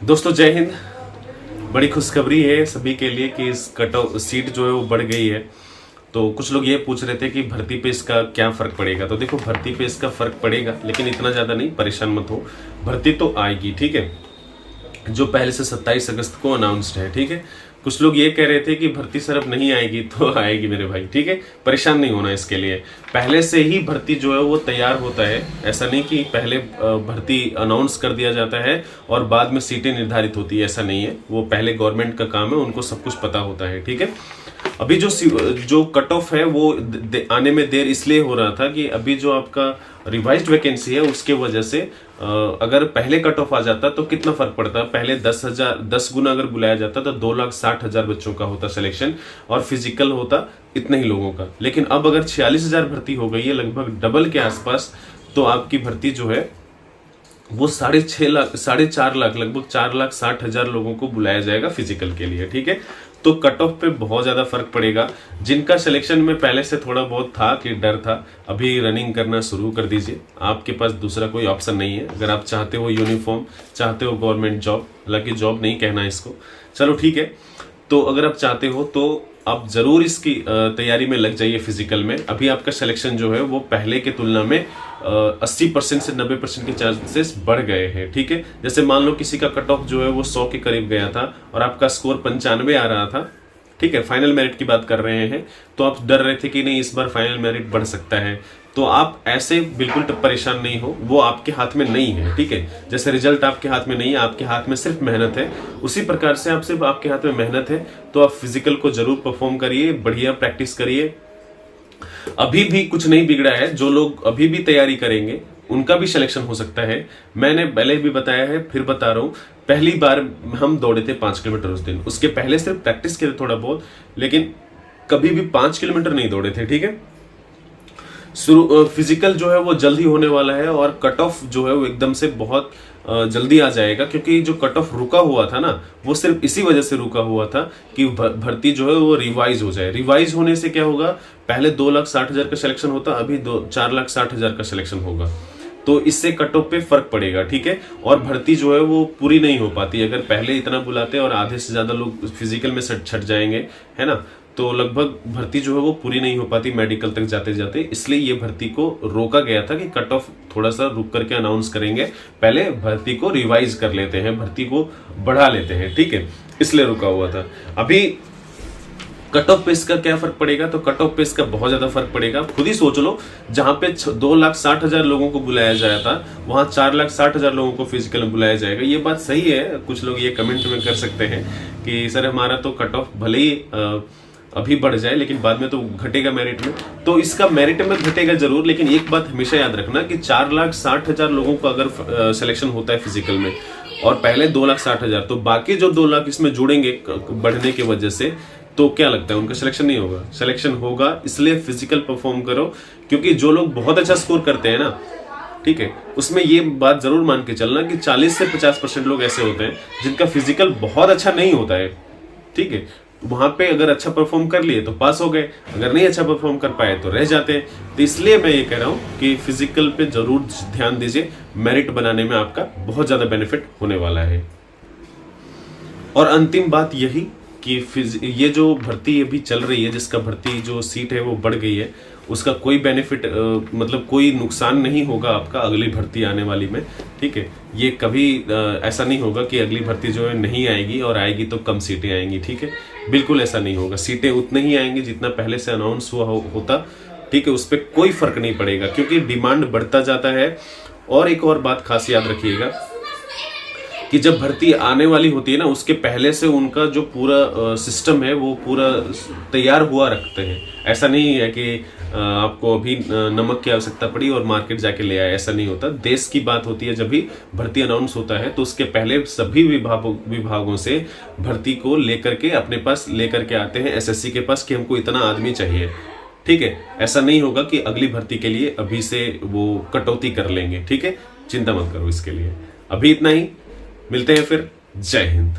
दोस्तों जय हिंद। बड़ी खुशखबरी है सभी के लिए कि इस कट ऑफ सीट जो है वो बढ़ गई है। तो कुछ लोग ये पूछ रहे थे कि भर्ती पे इसका क्या फर्क पड़ेगा। तो देखो, भर्ती पे इसका फर्क पड़ेगा, लेकिन इतना ज्यादा नहीं, परेशान मत हो। भर्ती तो आएगी, ठीक है, जो पहले से 27 अगस्त को अनाउंस्ड है, ठीक है। कुछ लोग ये कह रहे थे कि भर्ती सर अब नहीं आएगी, तो आएगी मेरे भाई, ठीक है। परेशान नहीं होना इसके लिए, पहले से ही भर्ती जो है वो तैयार होता है। ऐसा नहीं कि पहले भर्ती अनाउंस कर दिया जाता है और बाद में सीटें निर्धारित होती है, ऐसा नहीं है। वो पहले गवर्नमेंट का काम है, उनको सब कुछ पता होता है, ठीक है। अभी जो कट ऑफ है वो आने में देर इसलिए हो रहा था कि अभी जो आपका रिवाइज्ड वैकेंसी है उसके वजह से अगर पहले कट ऑफ आ जाता तो कितना फर्क पड़ता। पहले 10 गुना अगर बुलाया जाता तो 2,60,000 बच्चों का होता सिलेक्शन और फिजिकल होता इतने ही लोगों का। लेकिन अब अगर 46,000 भर्ती हो गई है, लगभग डबल के आसपास, तो आपकी भर्ती जो है वो 4.5 लाख लगभग 4,60,000 लोगों को बुलाया जाएगा फिजिकल के लिए, ठीक है। तो कट ऑफ पे बहुत ज्यादा फर्क पड़ेगा। जिनका सिलेक्शन में पहले से थोड़ा बहुत था कि डर था, अभी रनिंग करना शुरू कर दीजिए। आपके पास दूसरा कोई ऑप्शन नहीं है। अगर आप चाहते हो यूनिफॉर्म, चाहते हो गवर्नमेंट जॉब, हालांकि जॉब नहीं कहना इसको, चलो ठीक है, तो अगर आप चाहते हो तो आप जरूर इसकी तैयारी में लग जाइए फिजिकल में। अभी आपका सिलेक्शन जो है वो पहले के तुलना में 80% से 90% के चांसेस बढ़ गए हैं, ठीक है। जैसे मान लो किसी का कट ऑफ जो है वो 100 के करीब गया था और आपका स्कोर 95 आ रहा था, ठीक है, फाइनल मेरिट की बात कर रहे हैं, तो आप डर रहे थे कि नहीं इस बार फाइनल मेरिट बढ़ सकता है। तो आप ऐसे बिल्कुल परेशान नहीं हो, वो आपके हाथ में नहीं है, ठीक है। जैसे रिजल्ट आपके हाथ में नहीं है, आपके हाथ में सिर्फ मेहनत है, उसी प्रकार से आप सिर्फ आपके हाथ में मेहनत है। तो आप फिजिकल को जरूर परफॉर्म करिए, बढ़िया प्रैक्टिस करिए। अभी भी कुछ नहीं बिगड़ा है, जो लोग अभी भी तैयारी करेंगे उनका भी सिलेक्शन हो सकता है। मैंने पहले भी बताया है, फिर बता रहा हूं। पहली बार हम दौड़े थे 5 किलोमीटर उस दिन, उसके पहले सिर्फ प्रैक्टिस किए थे थोड़ा बहुत, लेकिन कभी भी 5 किलोमीटर नहीं दौड़े थे, ठीक है। फिजिकल जो है वो जल्दी होने वाला है और कट ऑफ जो है वो एकदम से बहुत जल्दी आ जाएगा, क्योंकि जो कट ऑफ रुका हुआ था ना, वो सिर्फ इसी वजह से रुका हुआ था कि भर्ती जो है वो रिवाइज हो जाए। रिवाइज होने से क्या होगा, पहले 2,60,000 का सिलेक्शन होता, अभी 4,60,000 का सिलेक्शन होगा। तो इससे कट ऑफ पे फर्क पड़ेगा, ठीक है। और भर्ती जो है वो पूरी नहीं हो पाती अगर पहले इतना बुलाते और आधे से ज्यादा लोग फिजिकल में छट जाएंगे, है ना। तो लगभग भर्ती जो है वो पूरी नहीं हो पाती मेडिकल तक जाते जाते। इसलिए ये भर्ती को रोका गया था कि कट ऑफ थोड़ा सा रुक करके अनाउंस करेंगे, पहले भर्ती को रिवाइज कर लेते हैं, भर्ती को बढ़ा लेते हैं, ठीक है, इसलिए रुका हुआ था। अभी कट ऑफ पे इसका क्या फर्क पड़ेगा, तो कट ऑफ पे इसका बहुत ज्यादा फर्क पड़ेगा। खुद ही सोच लो, जहां पे 2,60,000 लोगों को बुलाया जाया था, वहां 4,60,000 लोगों को फिजिकल में बुलाया जाएगा। ये बात सही है। कुछ लोग ये कमेंट में कर सकते हैं कि सर हमारा तो कट ऑफ भले ही अभी बढ़ जाए लेकिन बाद में तो घटेगा मेरिट में। तो इसका मेरिट में घटेगा जरूर, लेकिन एक बात हमेशा याद रखना कि 4,60,000 लोगों का अगर सिलेक्शन होता है फिजिकल में और पहले 2,60,000, तो बाकी जो 2 लाख इसमें जुड़ेंगे बढ़ने की वजह से, तो क्या लगता है उनका सिलेक्शन नहीं होगा? सिलेक्शन होगा। इसलिए फिजिकल परफॉर्म करो, क्योंकि जो लोग बहुत अच्छा स्कोर करते हैं ना, ठीक है, उसमें ये बात जरूर मान के चलना कि 40 से 50% लोग ऐसे होते हैं जिनका फिजिकल बहुत अच्छा नहीं होता है, ठीक है। वहां पे अगर अच्छा परफॉर्म कर लिए तो पास हो गए, अगर नहीं अच्छा परफॉर्म कर पाए तो रह जाते हैं। तो इसलिए मैं ये कह रहा हूं कि फिजिकल पे जरूर ध्यान दीजिए, मेरिट बनाने में आपका बहुत ज्यादा बेनिफिट होने वाला है। और अंतिम बात यही कि ये जो भर्ती अभी चल रही है, जिसका भर्ती जो सीट है वो बढ़ गई है, उसका कोई बेनिफिट मतलब कोई नुकसान नहीं होगा आपका अगली भर्ती आने वाली में, ठीक है। ये कभी ऐसा नहीं होगा कि अगली भर्ती जो है नहीं आएगी और आएगी तो कम सीटें आएंगी, ठीक है, बिल्कुल ऐसा नहीं होगा। सीटें उतनी ही आएंगी जितना पहले से अनाउंस हुआ होता, ठीक है। उस पर कोई फर्क नहीं पड़ेगा क्योंकि डिमांड बढ़ता जाता है। और एक और बात खास याद रखिएगा कि जब भर्ती आने वाली होती है ना, उसके पहले से उनका जो पूरा सिस्टम है वो पूरा तैयार हुआ रखते हैं। ऐसा नहीं है कि आपको अभी नमक की आवश्यकता पड़ी और मार्केट जाके ले आए, ऐसा नहीं होता। देश की बात होती है, जब भी भर्ती अनाउंस होता है तो उसके पहले सभी विभागों से भर्ती को लेकर के अपने पास लेकर के आते हैं एसएससी के पास कि हमको इतना आदमी चाहिए, ठीक है। ऐसा नहीं होगा कि अगली भर्ती के लिए अभी से वो कटौती कर लेंगे, ठीक है। चिंता मत करो इसके लिए। अभी इतना ही, मिलते हैं फिर। जय हिंद।